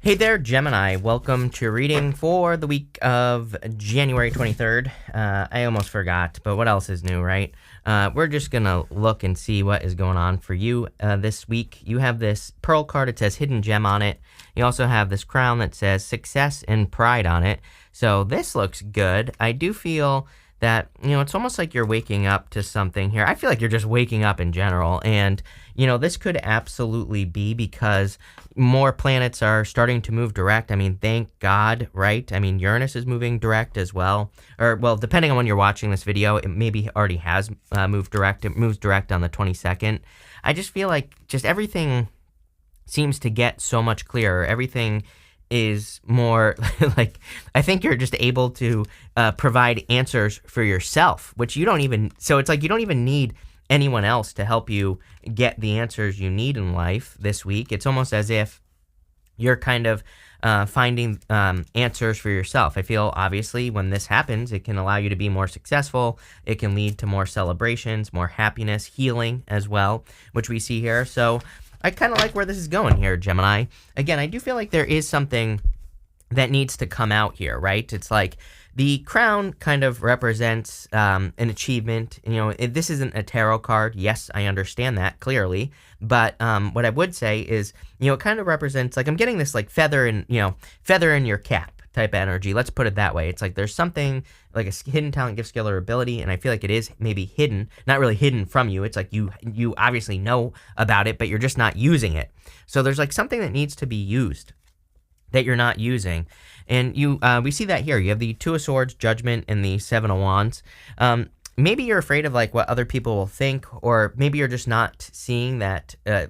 Hey there, Gemini. Welcome to your reading for the week of January 23rd. I almost forgot, but what else is new, right? We're just going to look and see what is going on for you this week. You have this pearl card. It says hidden gem on it. You also have this crown that says success and pride on it. So this looks good. I do feel that, it's almost like you're waking up to something here. I feel like you're just waking up in general. And, this could absolutely be because more planets are starting to move direct. I mean, thank God, right? I mean, Uranus is moving direct as well. Or, well, depending on when you're watching this video, it maybe already has moved direct. It moves direct on the 22nd. I just feel like just everything seems to get so much clearer. Everything is more like, I think you're just able to provide answers for yourself, which you don't even, so it's like you don't even need anyone else to help you get the answers you need in life this week. It's almost as if you're kind of finding answers for yourself. I feel obviously when this happens, it can allow you to be more successful. It can lead to more celebrations, more happiness, healing as well, which we see here. So I kind of like where this is going here, Gemini. Again, I do feel like there is something that needs to come out here, right? It's like the crown kind of represents an achievement. This isn't a tarot card. Yes, I understand that clearly. But what I would say is, it kind of represents, like, I'm getting this like feather in your cap type of energy. Let's put it that way. It's like there's something like a hidden talent, gift, skill, or ability, and I feel like it is maybe hidden, not really hidden from you. It's like you obviously know about it, but you're just not using it. So there's like something that needs to be used that you're not using. And we see that here. You have the Two of Swords, Judgment, and the Seven of Wands. Maybe you're afraid of like what other people will think, or maybe you're just not seeing that a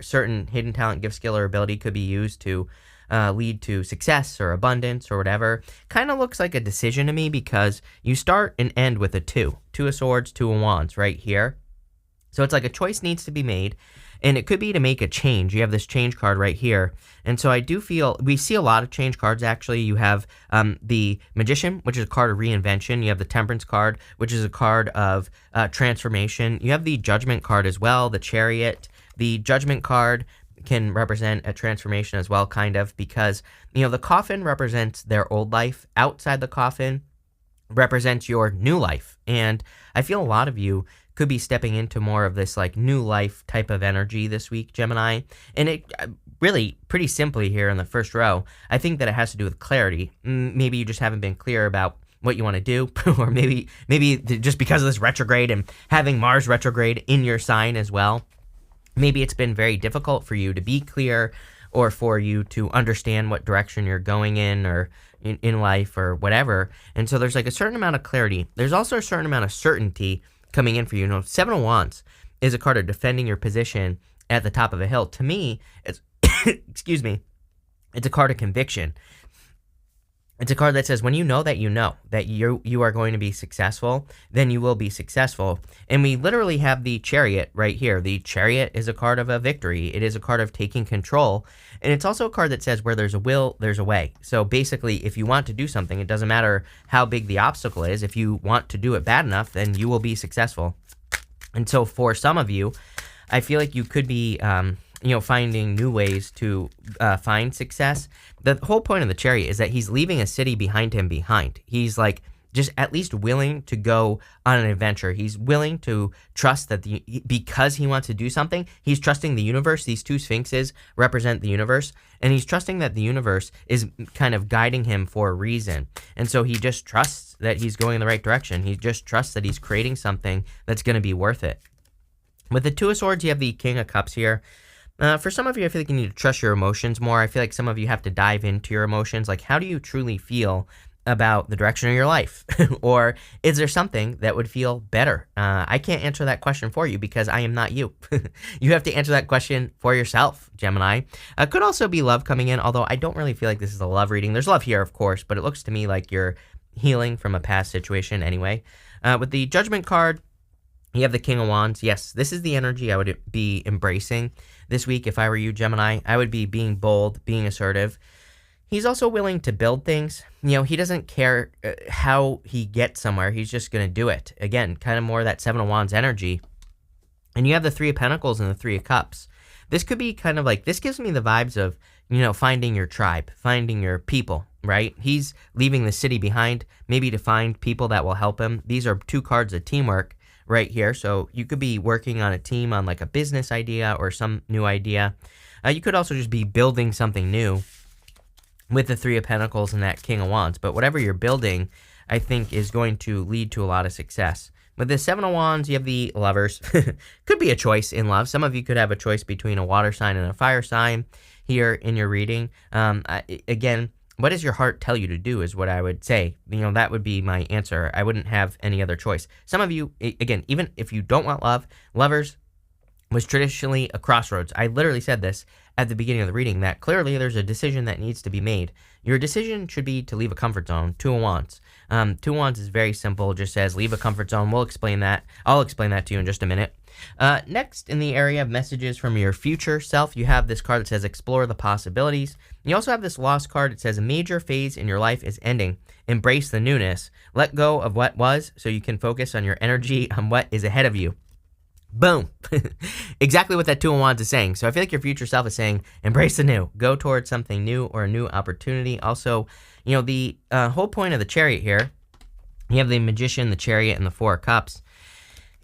certain hidden talent, gift, skill, or ability could be used to lead to success or abundance or whatever. Kind of looks like a decision to me because you start and end with a two of Swords, Two of Wands right here. So it's like a choice needs to be made, and it could be to make a change. You have this change card right here. And so I do feel we see a lot of change cards, actually. You have the Magician, which is a card of reinvention. You have the Temperance card, which is a card of transformation. You have the Judgment card as well, the Chariot. The Judgment card can represent a transformation as well, kind of, because, the coffin represents their old life. Outside the coffin represents your new life. And I feel a lot of you could be stepping into more of this like new life type of energy this week, Gemini. And it really pretty simply here in the first row, I think that it has to do with clarity. Maybe you just haven't been clear about what you want to do, or maybe just because of this retrograde and having Mars retrograde in your sign as well. Maybe it's been very difficult for you to be clear, or for you to understand what direction you're going in, or in life, or whatever. And so there's like a certain amount of clarity. There's also a certain amount of certainty coming in for you. Seven of Wands is a card of defending your position at the top of a hill. To me, it's excuse me, it's a card of conviction. It's a card that says when you know that you are going to be successful, then you will be successful. And we literally have the Chariot right here. The Chariot is a card of a victory. It is a card of taking control. And it's also a card that says where there's a will, there's a way. So basically, if you want to do something, it doesn't matter how big the obstacle is. If you want to do it bad enough, then you will be successful. And so for some of you, I feel like you could be finding new ways to find success. The whole point of the Chariot is that he's leaving a city behind him behind. He's like just at least willing to go on an adventure. He's willing to trust that because he wants to do something, he's trusting the universe. These two sphinxes represent the universe, and he's trusting that the universe is kind of guiding him for a reason. And so he just trusts that he's going in the right direction. He just trusts that he's creating something that's going to be worth it. With the Two of Swords, you have the King of Cups here. For some of you, I feel like you need to trust your emotions more. I feel like some of you have to dive into your emotions. Like, how do you truly feel about the direction of your life? Or is there something that would feel better? I can't answer that question for you because I am not you. You have to answer that question for yourself, Gemini. Could also be love coming in, although I don't really feel like this is a love reading. There's love here, of course, but it looks to me like you're healing from a past situation anyway. With the Judgment card, you have the King of Wands. Yes, this is the energy I would be embracing this week if I were you, Gemini. I would be being bold, being assertive. He's also willing to build things. He doesn't care how he gets somewhere. He's just going to do it. Again, kind of more that Seven of Wands energy. And you have the Three of Pentacles and the Three of Cups. This could be kind of like, this gives me the vibes of finding your tribe, finding your people, right? He's leaving the city behind, maybe to find people that will help him. These are 2 cards of teamwork right here. So you could be working on a team on like a business idea or some new idea. You could also just be building something new with the 3 of Pentacles and that King of Wands. But whatever you're building, I think is going to lead to a lot of success. With the 7 of Wands, you have the Lovers. Could be a choice in love. Some of you could have a choice between a water sign and a fire sign here in your reading. Again, what does your heart tell you to do is what I would say. That would be my answer. I wouldn't have any other choice. Some of you, again, even if you don't want love, Lovers was traditionally a crossroads. I literally said this at the beginning of the reading, that clearly there's a decision that needs to be made. Your decision should be to leave a comfort zone. 2 of Wands. 2 of Wands is very simple. It just says leave a comfort zone. We'll explain that. I'll explain that to you in just a minute. Next, in the area of messages from your future self, you have this card that says explore the possibilities. You also have this Lost card. It says a major phase in your life is ending. Embrace the newness. Let go of what was so you can focus on your energy on what is ahead of you. Boom. Exactly what that 2 of Wands is saying. So I feel like your future self is saying, embrace the new. Go towards something new or a new opportunity. Also, the whole point of the Chariot here, you have the Magician, the Chariot, and the 4 of Cups,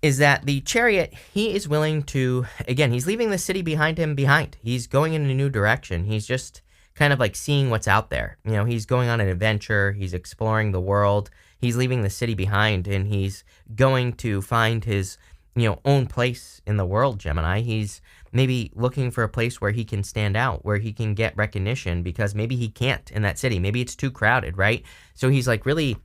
is that the Chariot, he is willing to, again, he's leaving the city behind him behind. He's going in a new direction. He's just kind of like seeing what's out there. He's going on an adventure. He's exploring the world. He's leaving the city behind, and he's going to find his own place in the world, Gemini. He's maybe looking for a place where he can stand out, where he can get recognition, because maybe he can't in that city. Maybe it's too crowded, right? So he's like really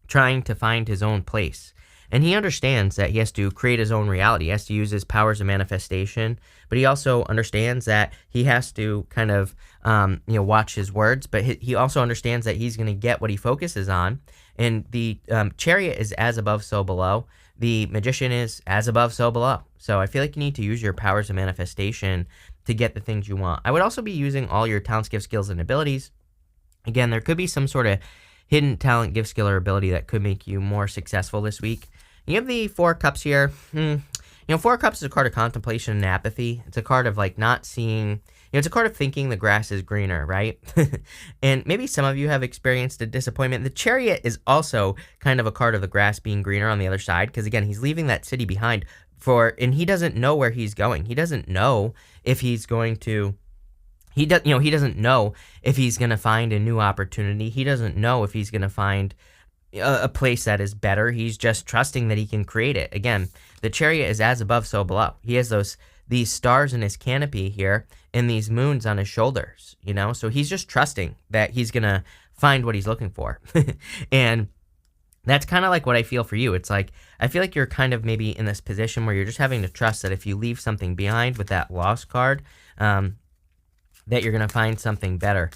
trying to find his own place. And he understands that he has to create his own reality. He has to use his powers of manifestation, but he also understands that he has to kind of, watch his words, but he also understands that he's going to get what he focuses on. And the Chariot is as above, so below. The Magician is as above, so below. So I feel like you need to use your powers of manifestation to get the things you want. I would also be using all your talents, gifts, skills, and abilities. Again, there could be some sort of hidden talent, gift, skill, or ability that could make you more successful this week. You have the 4 of Cups here. 4 of Cups is a card of contemplation and apathy. It's a card of like not seeing, it's a card of thinking the grass is greener, right? And maybe some of you have experienced a disappointment. The Chariot is also kind of a card of the grass being greener on the other side, because again, he's leaving that city behind and he doesn't know where he's going. He doesn't know if he's going to, he doesn't know if he's going to find a new opportunity. He doesn't know if he's going to find a place that is better. He's just trusting that he can create it. Again, the Chariot is as above, so below. He has these stars in his canopy here and these moons on his shoulders, so he's just trusting that he's gonna find what he's looking for. And that's kind of like what I feel for you. It's like I feel like you're kind of maybe in this position where you're just having to trust that if you leave something behind with that Lost card, that you're gonna find something better.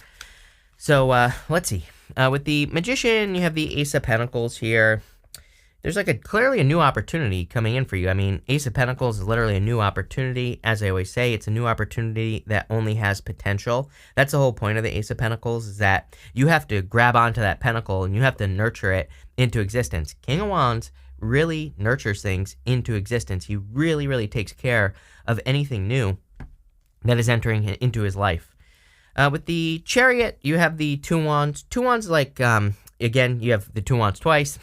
So let's see. With the Magician, you have the Ace of Pentacles here. There's like clearly a new opportunity coming in for you. I mean, Ace of Pentacles is literally a new opportunity. As I always say, it's a new opportunity that only has potential. That's the whole point of the Ace of Pentacles, is that you have to grab onto that pentacle and you have to nurture it into existence. King of Wands really nurtures things into existence. He really, really takes care of anything new that is entering into his life. With the Chariot, you have the 2 wands. 2 wands, like, again, you have the 2 wands twice.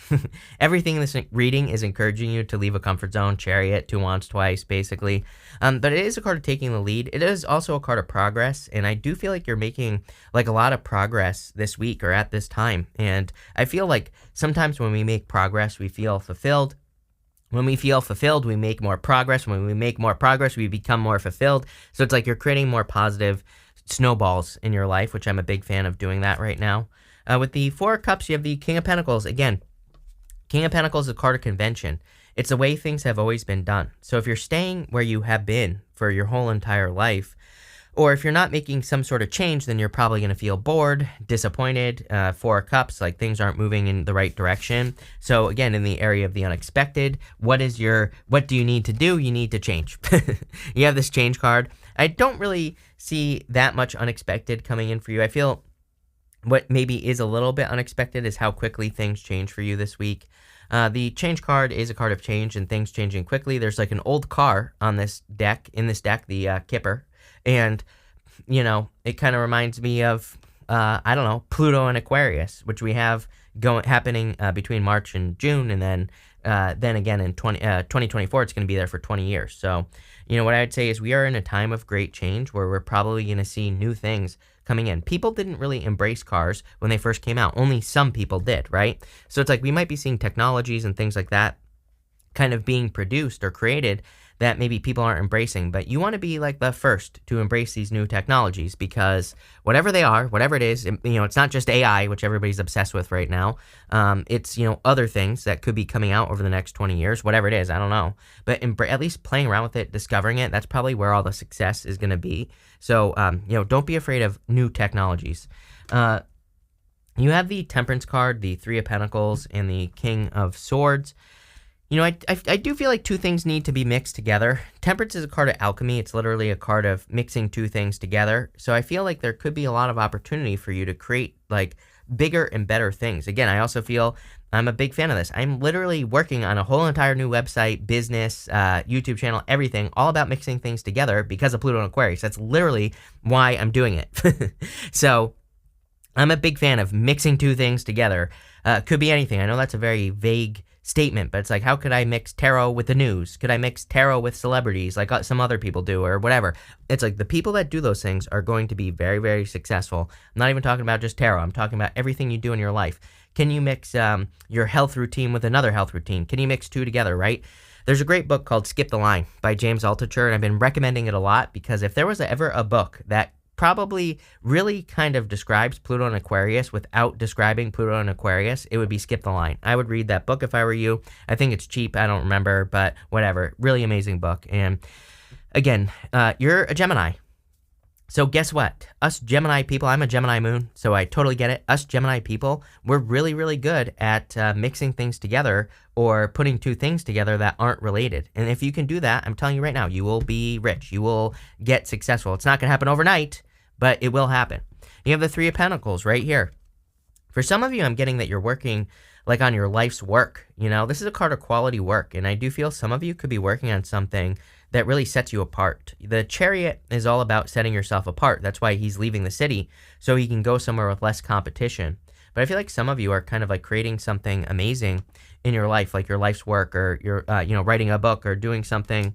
Everything in this reading is encouraging you to leave a comfort zone. Chariot, 2 wands twice, basically. But it is a card of taking the lead. It is also a card of progress, and I do feel like you're making, like, a lot of progress this week or at this time. And I feel like sometimes when we make progress, we feel fulfilled. When we feel fulfilled, we make more progress. When we make more progress, we become more fulfilled. So it's like you're creating more positive snowballs in your life, which I'm a big fan of doing that right now. With the 4 of Cups, you have the King of Pentacles. Again, King of Pentacles is a card of convention. It's the way things have always been done. So if you're staying where you have been for your whole entire life, or if you're not making some sort of change, then you're probably going to feel bored, disappointed. 4 of Cups, like things aren't moving in the right direction. So again, in the area of the unexpected, what do you need to do? You need to change. You have this change card. I don't really see that much unexpected coming in for you. I feel what maybe is a little bit unexpected is how quickly things change for you this week. The change card is a card of change and things changing quickly. There's like an old car on this deck, the Kipper, and it kind of reminds me of, I don't know, Pluto and Aquarius, which we have happening between March and June, and then again in 2024, it's going to be there for 20 years. So, what I would say is we are in a time of great change where we're probably going to see new things coming in. People didn't really embrace cars when they first came out. Only some people did, right? So it's like we might be seeing technologies and things like that kind of being produced or created that maybe people aren't embracing, but you want to be like the first to embrace these new technologies, because whatever they are, whatever it is, it's not just AI, which everybody's obsessed with right now. It's, other things that could be coming out over the next 20 years, whatever it is, I don't know, but at least playing around with it, discovering it, that's probably where all the success is going to be. So, don't be afraid of new technologies. You have the Temperance card, the Three of Pentacles, and the King of Swords. I do feel like two things need to be mixed together. Temperance is a card of alchemy. It's literally a card of mixing two things together. So I feel like there could be a lot of opportunity for you to create like bigger and better things. Again, I also feel I'm a big fan of this. I'm literally working on a whole entire new website, business, YouTube channel, everything, all about mixing things together because of Pluto and Aquarius. That's literally why I'm doing it. So I'm a big fan of mixing two things together. Could be anything. I know that's a very vague statement, but it's like, how could I mix tarot with the news? Could I mix tarot with celebrities like some other people do, or whatever? It's like the people that do those things are going to be very, very successful. I'm not even talking about just tarot. I'm talking about everything you do in your life. Can you mix your health routine with another health routine? Can you mix two together, right? There's a great book called Skip the Line by James Altucher, and I've been recommending it a lot because if there was ever a book that probably really kind of describes Pluto and Aquarius without describing Pluto and Aquarius, it would be Skip the Line. I would read that book if I were you. I think it's cheap. I don't remember, but whatever. Really amazing book. And again, you're a Gemini. So guess what? Us Gemini people, I'm a Gemini moon, so I totally get it. Us Gemini people, we're really, really good at mixing things together or putting two things together that aren't related. And if you can do that, I'm telling you right now, you will be rich. You will get successful. It's not going to happen overnight, but it will happen. You have the Three of Pentacles right here. For some of you, I'm getting that you're working like on your life's work. This is a card of quality work, and I do feel some of you could be working on something that really sets you apart. The Chariot is all about setting yourself apart. That's why he's leaving the city, so he can go somewhere with less competition. But I feel like some of you are kind of like creating something amazing in your life, like your life's work, or you're, writing a book or doing something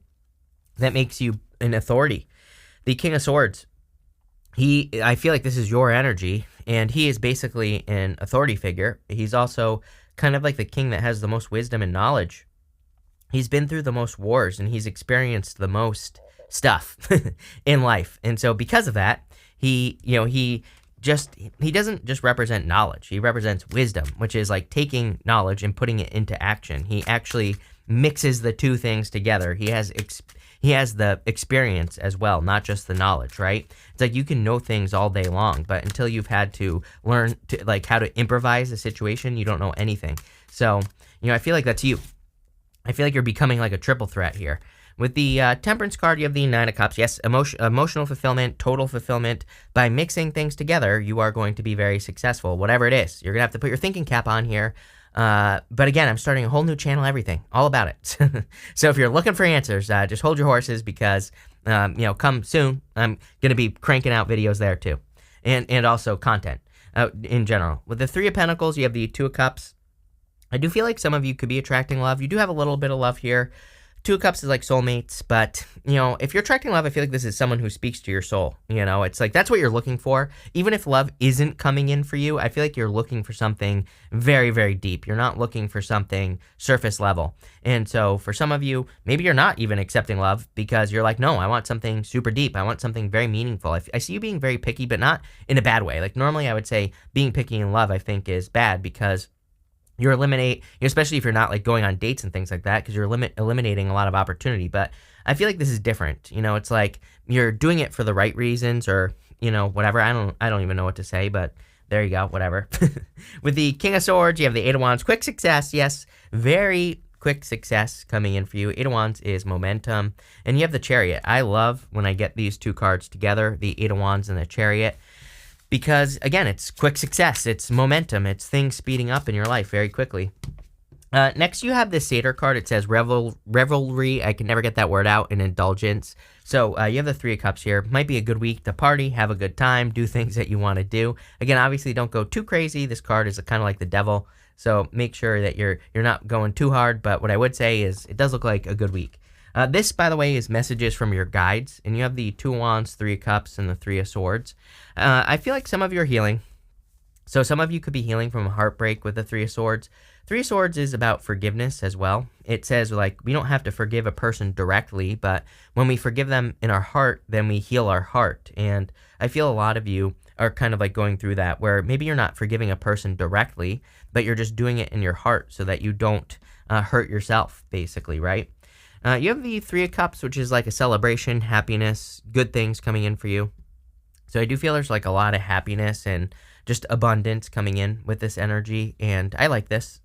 that makes you an authority. The King of Swords, I feel like this is your energy, and he is basically an authority figure. He's also kind of like the king that has the most wisdom and knowledge. He's been through the most wars, and he's experienced the most stuff in life. And so because of that, he doesn't just represent knowledge. He represents wisdom, which is like taking knowledge and putting it into action. He actually mixes the two things together. He has the experience as well, not just the knowledge, right? It's like you can know things all day long, but until you've had to learn to like how to improvise a situation, you don't know anything. So, I feel like that's you. I feel like you're becoming like a triple threat here. With the Temperance card, you have the Nine of Cups. Yes, emotional fulfillment, total fulfillment. By mixing things together, you are going to be very successful, whatever it is. You're going to have to put your thinking cap on here. But again, I'm starting a whole new channel, everything, all about it. So if you're looking for answers, just hold your horses because, come soon, I'm going to be cranking out videos there too. And also content in general. With the Three of Pentacles, you have the Two of Cups. I do feel like some of you could be attracting love. You do have a little bit of love here. Two of Cups is like soulmates, but, if you're attracting love, I feel like this is someone who speaks to your soul. It's like that's what you're looking for. Even if love isn't coming in for you, I feel like you're looking for something very, very deep. You're not looking for something surface level. And so for some of you, maybe you're not even accepting love because you're like, no, I want something super deep. I want something very meaningful. I see you being very picky, but not in a bad way. Like normally I would say being picky in love, I think is bad because you eliminate, especially if you're not like going on dates and things like that, because you're eliminating a lot of opportunity. But I feel like this is different. It's like you're doing it for the right reasons, or whatever. I don't even know what to say, but there you go. Whatever. With the King of Swords, you have the Eight of Wands. Quick success, yes, very quick success coming in for you. Eight of Wands is momentum, and you have the Chariot. I love when I get these two cards together, the Eight of Wands and the Chariot. Because, again, it's quick success, it's momentum, it's things speeding up in your life very quickly. Next, you have the Satyr card. It says revelry. I can never get that word out. And indulgence. So you have the Three of Cups here. Might be a good week to party, have a good time, do things that you want to do. Again, obviously, don't go too crazy. This card is kind of like the devil, so make sure that you're not going too hard. But what I would say is, it does look like a good week. This, by the way, is messages from your guides, and you have the Two of Wands, Three of Cups, and the Three of Swords. I feel like some of you are healing. So some of you could be healing from a heartbreak with the Three of Swords. Three of Swords is about forgiveness as well. It says, like, we don't have to forgive a person directly, but when we forgive them in our heart, then we heal our heart. And I feel a lot of you are kind of like going through that, where maybe you're not forgiving a person directly, but you're just doing it in your heart so that you don't hurt yourself, basically, right? You have the Three of Cups, which is like a celebration, happiness, good things coming in for you. So I do feel there's like a lot of happiness and just abundance coming in with this energy, and I like this.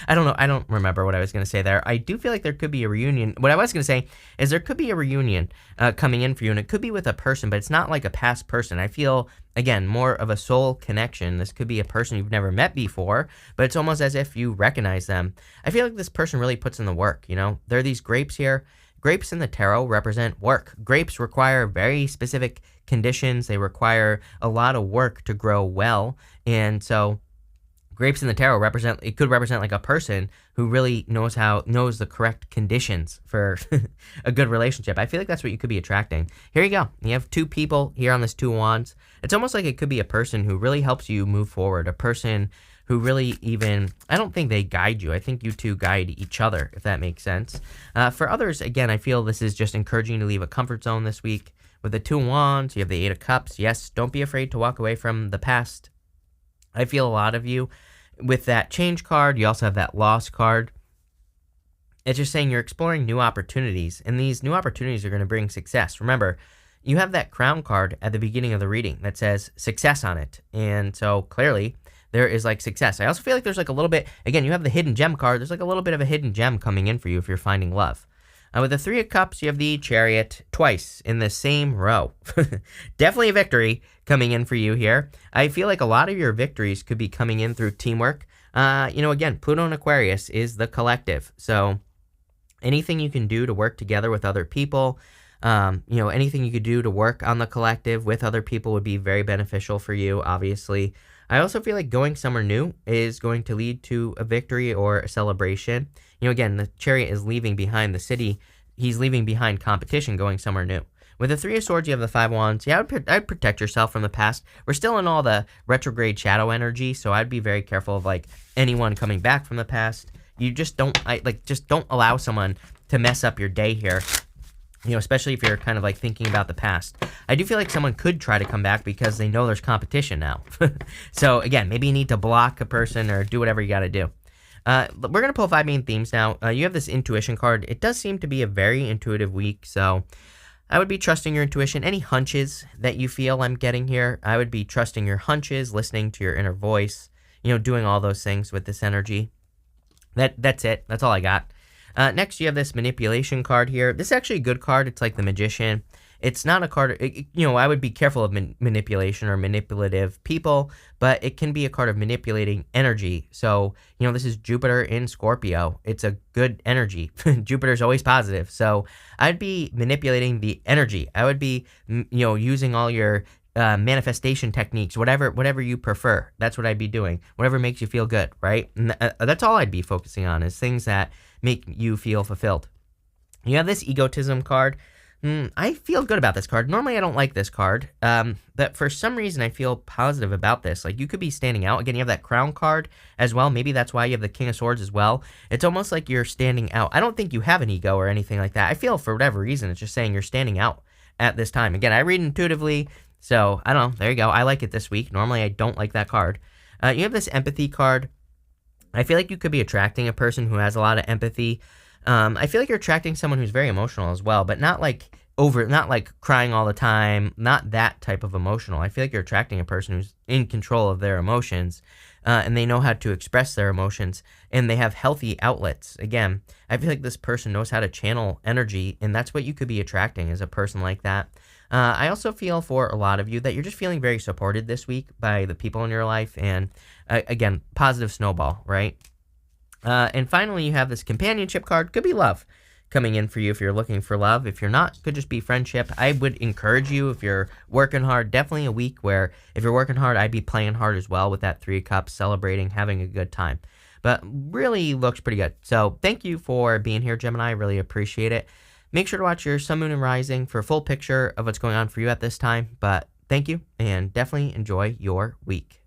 I don't know. I don't remember what I was going to say there. I do feel like there could be a reunion. What I was going to say is there could be a reunion coming in for you, and it could be with a person, but it's not like a past person. I feel, again, more of a soul connection. This could be a person you've never met before, but it's almost as if you recognize them. I feel like this person really puts in the work, you know? There are these grapes here. Grapes in the tarot represent work. Grapes require very specific conditions. They require a lot of work to grow well. And so grapes in the tarot could represent like a person who really knows the correct conditions for a good relationship. I feel like that's what you could be attracting. Here you go. You have two people here on this Two of Wands. It's almost like it could be a person who really helps you move forward, a person who really I don't think they guide you. I think you two guide each other, if that makes sense. For others, again, I feel this is just encouraging you to leave a comfort zone this week. With the Two of Wands, you have the Eight of Cups. Yes, don't be afraid to walk away from the past. I feel a lot of you, with that Change card, you also have that Loss card. It's just saying you're exploring new opportunities, and these new opportunities are going to bring success. Remember, you have that Crown card at the beginning of the reading that says success on it, and so clearly there is like success. I also feel like there's like a little bit, again, you have the Hidden Gem card. There's like a little bit of a hidden gem coming in for you if you're finding love. With the Three of Cups, you have the Chariot twice in the same row. Definitely a victory coming in for you here. I feel like a lot of your victories could be coming in through teamwork. Again, Pluto and Aquarius is the collective. So anything you can do to work together with other people, anything you could do to work on the collective with other people would be very beneficial for you, obviously. I also feel like going somewhere new is going to lead to a victory or a celebration. Again, the Chariot is leaving behind the city. He's leaving behind competition, going somewhere new. With the Three of Swords, you have the Five of Wands. Yeah, I'd protect yourself from the past. We're still in all the retrograde shadow energy, so I'd be very careful of like anyone coming back from the past. You just don't allow someone to mess up your day here. Especially if you're kind of like thinking about the past. I do feel like someone could try to come back because they know there's competition now. So again, maybe you need to block a person or do whatever you got to do. We're going to pull 5 main themes now. You have this Intuition card. It does seem to be a very intuitive week, so I would be trusting your intuition. Any hunches that you feel I'm getting here, I would be trusting your hunches, listening to your inner voice, doing all those things with this energy. That's it. That's all I got. Next, you have this Manipulation card here. This is actually a good card. It's like the Magician. It's not a card, I would be careful of manipulation or manipulative people, but it can be a card of manipulating energy. So, this is Jupiter in Scorpio. It's a good energy. Jupiter's always positive. So I'd be manipulating the energy. I would be, using all your manifestation techniques, whatever you prefer. That's what I'd be doing. Whatever makes you feel good, right? And that's all I'd be focusing on, is things that make you feel fulfilled. You have this Egotism card. I feel good about this card. Normally I don't like this card, but for some reason I feel positive about this. Like, you could be standing out. Again, you have that Crown card as well. Maybe that's why you have the King of Swords as well. It's almost like you're standing out. I don't think you have an ego or anything like that. I feel for whatever reason it's just saying you're standing out at this time. Again, I read intuitively, so I don't know. There you go. I like it this week. Normally I don't like that card. You have this Empathy card. I feel like you could be attracting a person who has a lot of empathy. I feel like you're attracting someone who's very emotional as well, but not like crying all the time, not that type of emotional. I feel like you're attracting a person who's in control of their emotions, and they know how to express their emotions, and they have healthy outlets. Again, I feel like this person knows how to channel energy, and that's what you could be attracting, is a person like that. I also feel for a lot of you that you're just feeling very supported this week by the people in your life, and again, positive snowball, right? And finally, you have this companionship card. Could be love coming in for you if you're looking for love. If you're not, could just be friendship. I would encourage you, if you're working hard, definitely a week where if you're working hard, I'd be playing hard as well with that 3 of Cups, celebrating, having a good time. But really looks pretty good. So thank you for being here, Gemini. I really appreciate it. Make sure to watch your Sun, Moon, and Rising for a full picture of what's going on for you at this time. But thank you, and definitely enjoy your week.